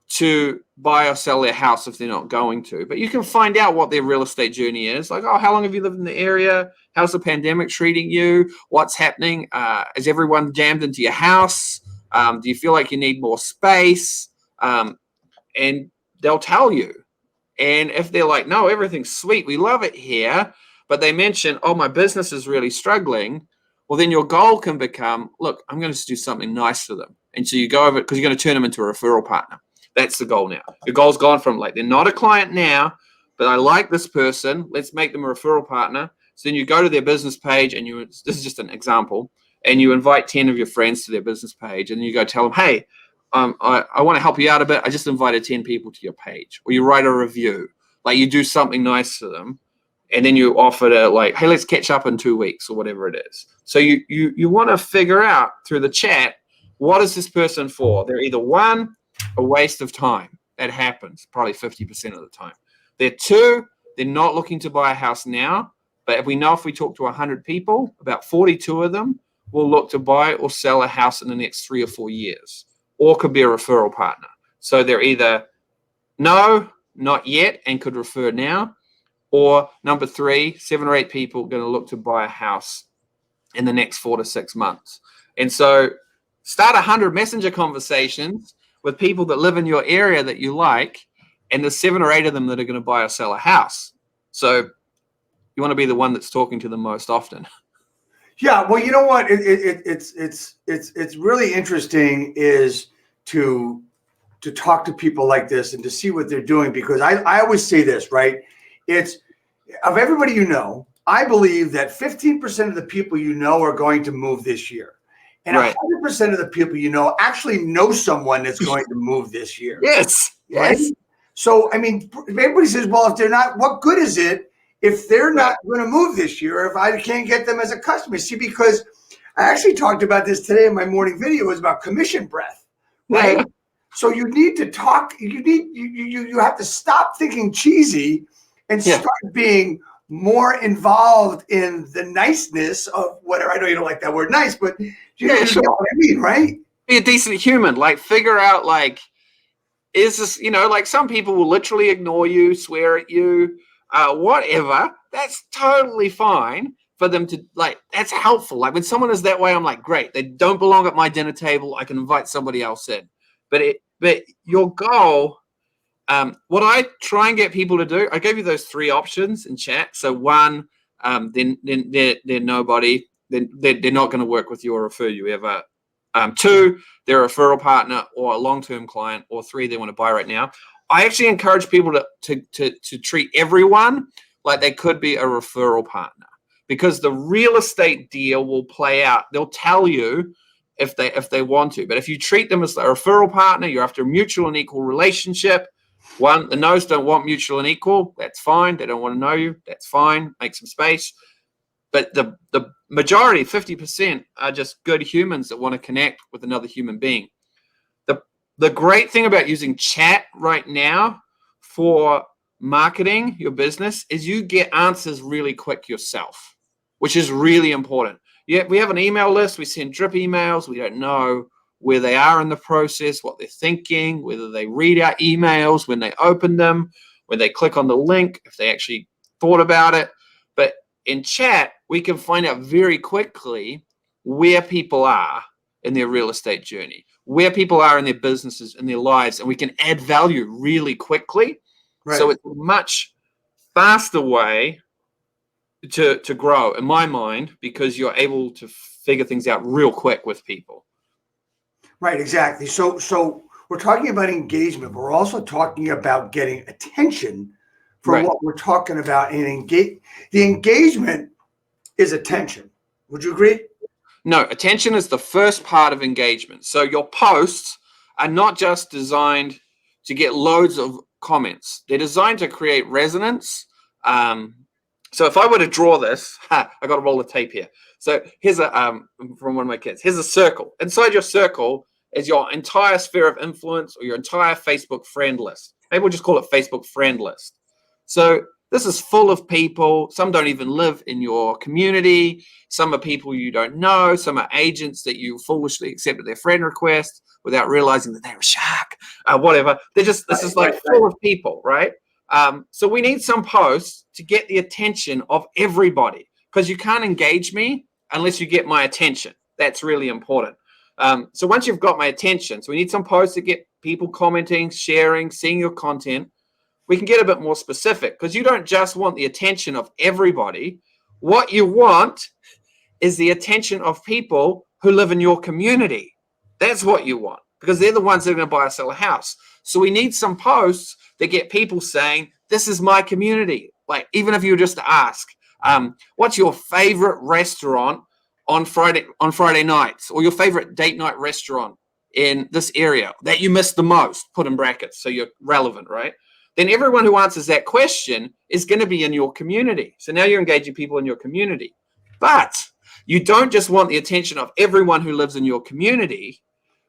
C: to buy or sell their house if they're not going to. But you can find out what their real estate journey is. Like, oh, how long have you lived in the area? How's the pandemic treating you? What's happening? Is everyone jammed into your house? Do you feel like you need more space? And they'll tell you. And if they're like, no, everything's sweet, we love it here, but they mention, oh, my business is really struggling, well, then your goal can become, look, I'm going to do something nice for them. And so you go over it because you're going to turn them into a referral partner. That's the goal now. Your goal's gone from like, they're not a client now, but I like this person. Let's make them a referral partner. So then you go to their business page and this is just an example, and you invite 10 of your friends to their business page and you go tell them, hey, I want to help you out a bit. I just invited 10 people to your page. Or you write a review. Like you do something nice for them. And then you offer to like, hey, let's catch up in 2 weeks or whatever it is. So you want to figure out through the chat, what is this person for? They're either one, a waste of time. That happens probably 50% of the time. They're two, they're not looking to buy a house now. But if we talk to 100 people, about 42 of them will look to buy or sell a house in the next 3 or 4 years. Or could be a referral partner. So they're either no, not yet, and could refer now, or number 3, 7 or 8 people going to look to buy a house in the next 4 to 6 months. And so start 100 messenger conversations with people that live in your area that you like, and there's 7 or 8 of them that are going to buy or sell a house. So you want to be the one that's talking to them most often.
B: Yeah, well, you know what? It's really interesting is to talk to people like this and to see what they're doing, because I always say this, right? It's of everybody you know, I believe that 15% of the people you know are going to move this year. And 100% of the people you know actually know someone that's going to move this year.
C: Yes.
B: Right?
C: Yes.
B: So, I mean, everybody says, well, if they're not, what good is it if they're not going to move this year, if I can't get them as a customer? See, because I actually talked about this today in my morning video. It was about commission breath, right?
C: Yeah.
B: So you need to talk, you have to stop thinking cheesy and start being more involved in the niceness of whatever. I know you don't like that word nice, but you know what I mean, right?
C: Be a decent human. Like figure out like, is this, like some people will literally ignore you, swear at you, whatever. That's totally fine for them to like, that's helpful. Like when someone is that way, I'm like, great. They don't belong at my dinner table. I can invite somebody else in. But your goal, what I try and get people to do, I gave you those 3 options in chat. So 1, then they're nobody. They're not going to work with you or refer you ever. 2, they're a referral partner or a long-term client, or 3, they want to buy right now. I actually encourage people to treat everyone like they could be a referral partner, because the real estate deal will play out. They'll tell you if they want to. But if you treat them as a referral partner, you're after a mutual and equal relationship. The no's don't want mutual and equal. That's fine. They don't want to know you. That's fine. Make some space. But the majority, 50%, are just good humans that want to connect with another human being. The great thing about using chat right now for marketing your business is you get answers really quick yourself, which is really important. Yeah, we have an email list. We send drip emails. We don't know where they are in the process, what they're thinking, whether they read our emails when they open them, when they click on the link, if they actually thought about it. But in chat, we can find out very quickly where people are in their real estate journey, where people are in their businesses, in their lives, and we can add value really quickly. Right. So it's a much faster way to grow, in my mind, because you're able to figure things out real quick with people.
B: Right, exactly. So we're talking about engagement, but we're also talking about getting attention for what we're talking about. And the engagement is attention. Would you agree?
C: No, attention is the first part of engagement. So your posts are not just designed to get loads of comments. They're designed to create resonance. So if I were to draw this, I got a roll of tape here. So here's from one of my kids. Here's a circle. Inside your circle is your entire sphere of influence or your entire Facebook friend list. Maybe we'll just call it Facebook friend list. So this is full of people. Some don't even live in your community. Some are people you don't know. Some are agents that you foolishly accepted their friend request without realizing that they're a shark, whatever. This is like full of people, right? So we need some posts to get the attention of everybody, because you can't engage me unless you get my attention. That's really important. So once you've got my attention, so we need some posts to get people commenting, sharing, seeing your content. We can get a bit more specific, because you don't just want the attention of everybody. What you want is the attention of people who live in your community. That's what you want, because they're the ones that are going to buy or sell a house. So we need some posts that get people saying, this is my community. Like, even if you were just to ask, what's your favorite restaurant on Friday nights, or your favorite date night restaurant in this area that you miss the most, put in brackets so you're relevant, right? Then everyone who answers that question is going to be in your community. So now you're engaging people in your community. But you don't just want the attention of everyone who lives in your community.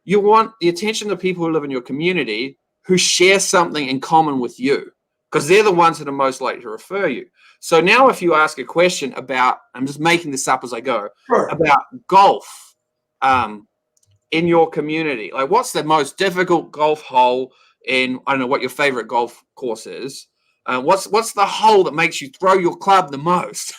C: You want the attention of people who live in your community who share something in common with you, because they're the ones that are most likely to refer you. So now if you ask a question about, I'm just making this up as I go, about golf in your community, like what's the most difficult golf hole in, I don't know what your favorite golf course is. What's the hole that makes you throw your club the most?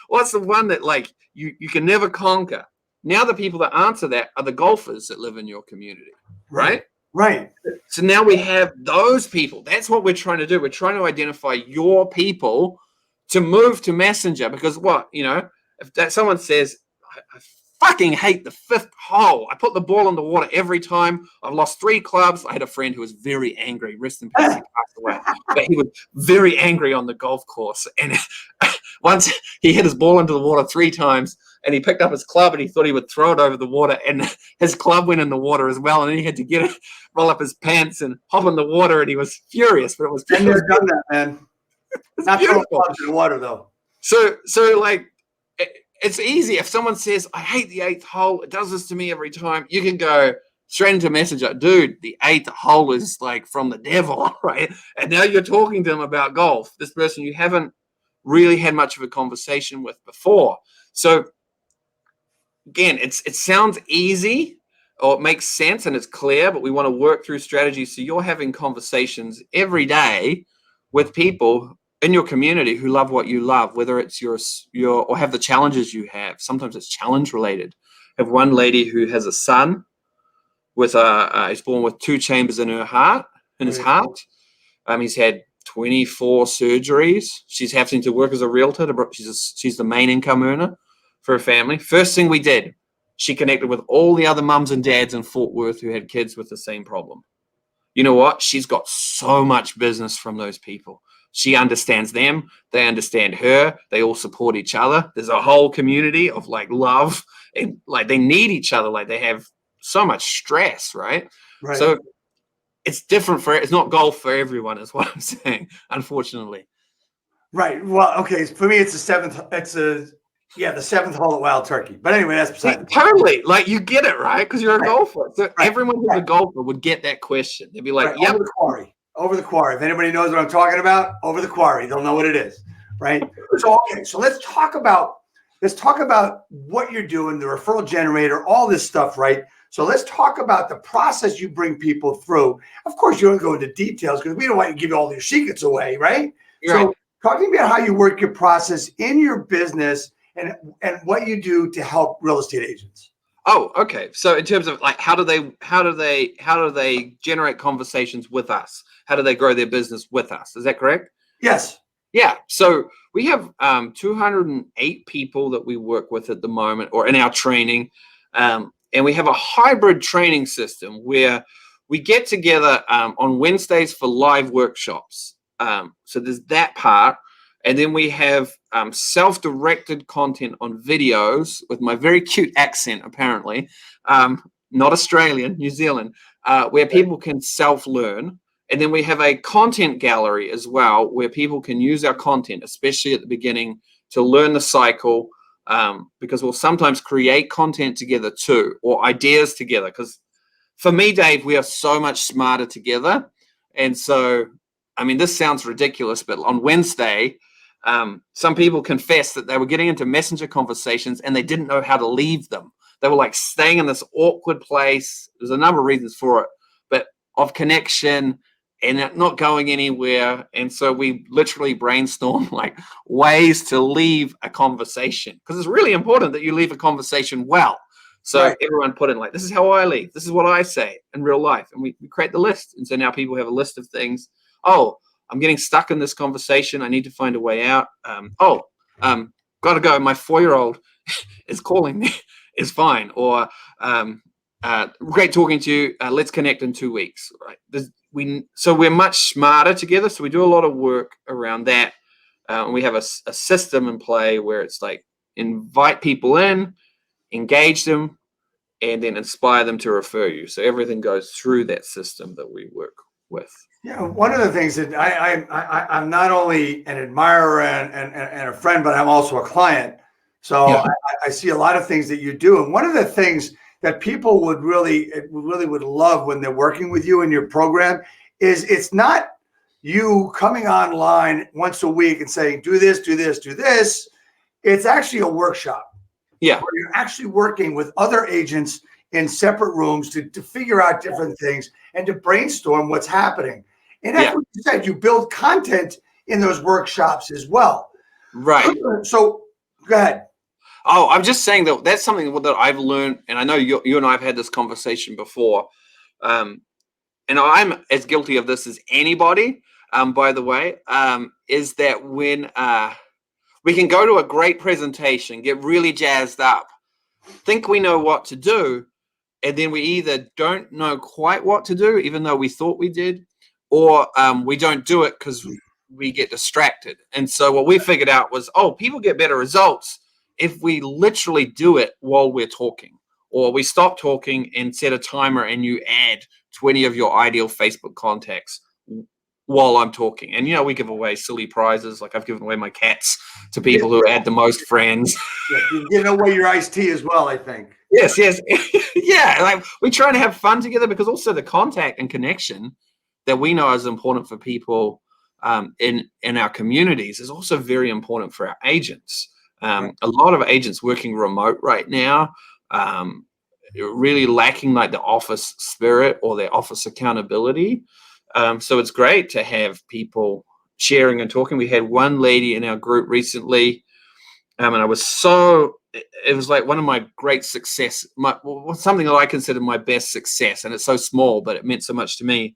C: What's the one that like you can never conquer? Now the people that answer that are the golfers that live in your community, right?
B: Right.
C: So now we have those people. That's what we're trying to do. We're trying to identify your people to move to Messenger, because if someone says, I fucking hate the fifth hole. I put the ball in the water every time. I've lost 3 clubs. I had a friend who was very angry. Rest in peace, he passed away. But he was very angry on the golf course. And once he hit his ball into the water 3 times, and he picked up his club and he thought he would throw it over the water, and his club went in the water as well. And then he had to get it, roll up his pants and hop in the water, and he was furious. But it was
B: I've never done that, man. Not throwing clubs in the water, though.
C: So like, it's easy. If someone says, I hate the 8th hole, it does this to me every time, you can go straight into Messenger. Dude, the 8th hole is like from the devil, right? And now you're talking to them about golf. This person you haven't really had much of a conversation with before. So again, it sounds easy, or it makes sense and it's clear, but we want to work through strategies so you're having conversations every day with people in your community who love what you love, whether it's your or have the challenges you have. Sometimes it's challenge related. I have one lady who has a son with he's born with 2 chambers in his heart. He's had 24 surgeries. She's having to work as a realtor. She's the main income earner for her family. First thing we did, she connected with all the other mums and dads in Fort Worth who had kids with the same problem. You know what? She's got so much business from those people. She understands them. They understand her. They all support each other. There's a whole community of like love, and like they need each other. Like they have so much stress, right? So it's different it's not golf for everyone, is what I'm saying, unfortunately.
B: Right. Well, okay. For me, it's the 7th. The 7th hole at Wild Turkey. But anyway, that's beside
C: totally. Like you get it, right? Because you're a golfer. So everyone who's a golfer would get that question. They'd be like, "Yeah,
B: over the quarry. If anybody knows what I'm talking about, over the quarry, they'll know what it is, right?" So let's talk about what you're doing, the referral generator, all this stuff, right? So let's talk about the process you bring people through. Of course, you don't go into details because we don't want to give all your secrets away, right? So talk to me about how you work your process in your business and what you do to help real estate agents.
C: Oh, okay. So in terms of like, how do they generate conversations with us? How do they grow their business with us? Is that correct?
B: Yes.
C: Yeah. So we have 208 people that we work with at the moment, or in our training. And we have a hybrid training system where we get together on Wednesdays for live workshops. So there's that part. And then we have self-directed content on videos with my very cute accent, apparently, not Australian, New Zealand, where people can self-learn. And then we have a content gallery as well, where people can use our content, especially at the beginning, to learn the cycle, because we'll sometimes create content together too, or ideas together. Because for me, Dave, we are so much smarter together. And so, I mean, this sounds ridiculous, but on Wednesday, some people confessed that they were getting into messenger conversations and they didn't know how to leave them. They were like staying in this awkward place. There's a number of reasons for it, but of connection and it not going anywhere. And so we literally brainstormed like ways to leave a conversation, because it's really important that you leave a conversation well. So everyone put in like, this is how I leave. This is what I say in real life. And we create the list. And so now people have a list of things. Oh, I'm getting stuck in this conversation. I need to find a way out. Got to go. My 4-year-old is calling me. Is fine. Or great talking to you. Let's connect in 2 weeks. Right. So we're much smarter together. So we do a lot of work around that. And we have a system in play where it's like invite people in, engage them, and then inspire them to refer you. So everything goes through that system that we work with.
B: Yeah, one of the things that I'm not only an admirer and a friend, but I'm also a client. So yeah. I see a lot of things that you do. And one of the things that people would really would love when they're working with you in your program is it's not you coming online once a week and saying, do this, do this, do this. It's actually a workshop.
C: Yeah.
B: Where you're actually working with other agents in separate rooms to figure out different things and to brainstorm what's happening. And that's what you said, you build content in those workshops as well.
C: Right.
B: So go ahead.
C: Oh, I'm just saying that that's something that I've learned, and I know you and I have had this conversation before, and I'm as guilty of this as anybody, by the way, is that when we can go to a great presentation, get really jazzed up, think we know what to do, and then we either don't know quite what to do, even though we thought we did, or we don't do it because we get distracted. And so what we figured out was, people get better results if we literally do it while we're talking, or we stop talking and set a timer and you add 20 of your ideal Facebook contacts while I'm talking. And, we give away silly prizes. Like I've given away my cats to people who add the most friends.
B: You're giving away your iced tea as well, I think.
C: Yes. Yeah. Like we try to have fun together, because also the contact and connection that we know is important for people in our communities is also very important for our agents. A lot of agents working remote right now, really lacking like the office spirit or their office accountability. So it's great to have people sharing and talking. We had one lady in our group recently, and it was like one of my great success, something that I consider my best success. And it's so small, but it meant so much to me.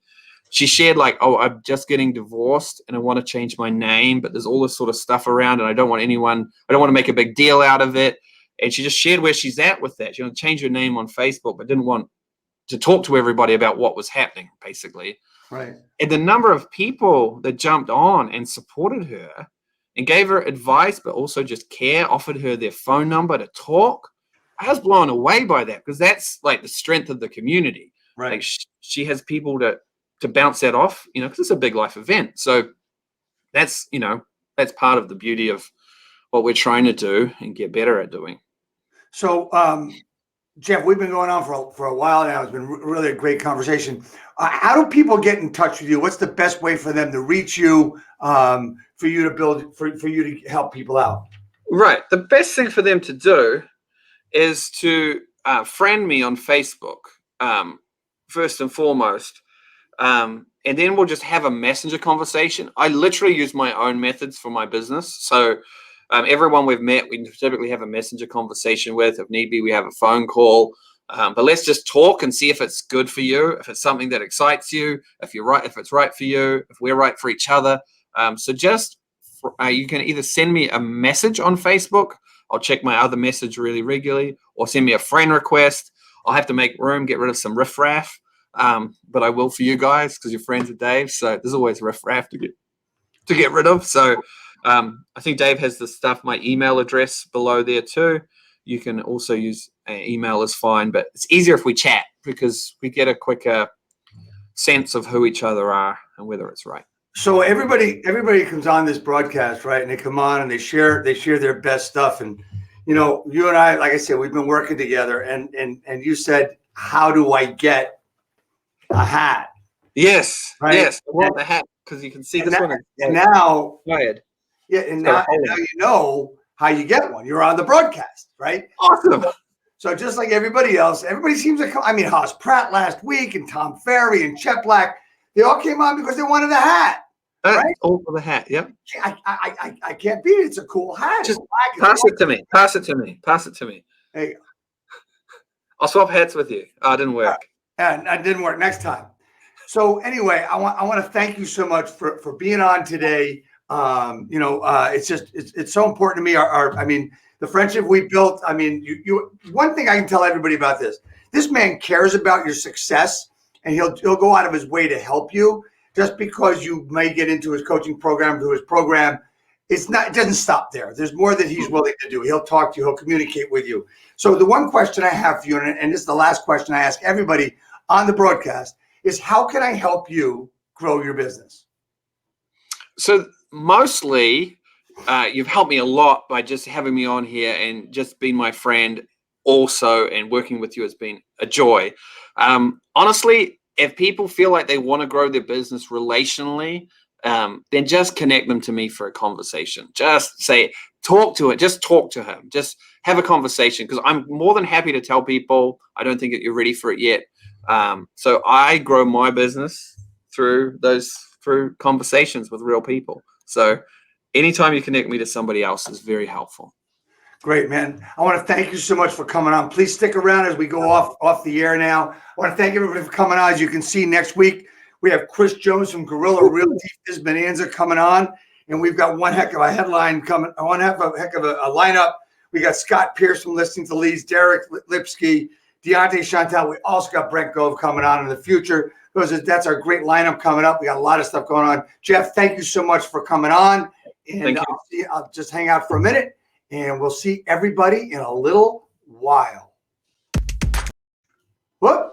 C: She shared like, I'm just getting divorced and I want to change my name, but there's all this sort of stuff around and I don't want to make a big deal out of it. And she just shared where she's at with that. She wanted to change her name on Facebook, but didn't want to talk to everybody about what was happening, basically.
B: Right.
C: And the number of people that jumped on and supported her and gave her advice, but also just offered her their phone number to talk. I was blown away by that, because that's like the strength of the community.
B: Right.
C: Like she has people to bounce that off, because it's a big life event. So that's part of the beauty of what we're trying to do and get better at doing.
B: So, Geoff, we've been going on for a while now. It's been really a great conversation. How do people get in touch with you? What's the best way for them to reach you, for you to build, for you to help people out? Right.
C: The best thing for them to do is to friend me on Facebook, first and foremost. And then we'll just have a messenger conversation. I literally use my own methods for my business. So everyone we've met, we typically have a messenger conversation with. If need be, we have a phone call. But let's just talk and see if it's good for you, if it's something that excites you, if it's right for you, if we're right for each other. So just you can either send me a message on Facebook. I'll check my other message really regularly, or send me a friend request. I'll have to make room, get rid of some riffraff. But I will for you guys, because you're friends with Dave. So there's always riffraff to get rid of. So I think Dave has the stuff, my email address below there too. You can also use email is fine, but it's easier if we chat, because we get a quicker sense of who each other are and whether it's right.
B: So everybody comes on this broadcast, right? And they come on and they share their best stuff. And you know, you and I, like I said, we've been working together, and you said, how do I get a hat?
C: Yes,
B: Right?
C: yes. I want the hat because you can see this one.
B: And now,
C: fired.
B: yeah, and now you know how you get one. You're on the broadcast, right?
C: Awesome.
B: So just like everybody else, everybody seems to come. I mean, Haas Pratt last week, and Tom Ferry, and Chet Black, they all came on because they wanted a hat. Right?
C: All for the hat. Yep.
B: I can't beat it. It's a cool hat.
C: Just pass it to me. Pass it to me. Pass it to me.
B: There you go.
C: I'll swap hats with you. Oh, it didn't work.
B: And it didn't work. Next time. So anyway, I want to thank you so much for being on today. It's so important to me. I mean, the friendship we built. I mean, you. One thing I can tell everybody about this: this man cares about your success, and he'll go out of his way to help you. Just because you may get into his coaching program, it doesn't stop there. There's more that he's willing to do. He'll talk to you. He'll communicate with you. So the one question I have for you, and this is the last question I ask everybody on the broadcast, is how can I help you grow your business?
C: So mostly you've helped me a lot by just having me on here and just being my friend also, and working with you has been a joy. Honestly, if people feel like they want to grow their business relationally, then just connect them to me for a conversation. Just say, talk to it. Just talk to him. Just have a conversation, because I'm more than happy to tell people I don't think that you're ready for it yet. So I grow my business through conversations with real people. So anytime you connect me to somebody else is very helpful.
B: Great, man. I want to thank you so much for coming on. Please stick around as we go off the air now. I want to thank everybody for coming on. As you can see, next week, we have Chris Jones from Gorilla Realty Biz Bonanza coming on. And we've got one heck of a headline coming, one heck of a lineup. We got Scott Pierce from Listening to Leads, Derek Lipsky, Deontay Chantel. We also got Brent Gove coming on in the future. That's our great lineup coming up. We got a lot of stuff going on. Geoff, thank you so much for coming on. And I'll just hang out for a minute. And we'll see everybody in a little while. Whoop.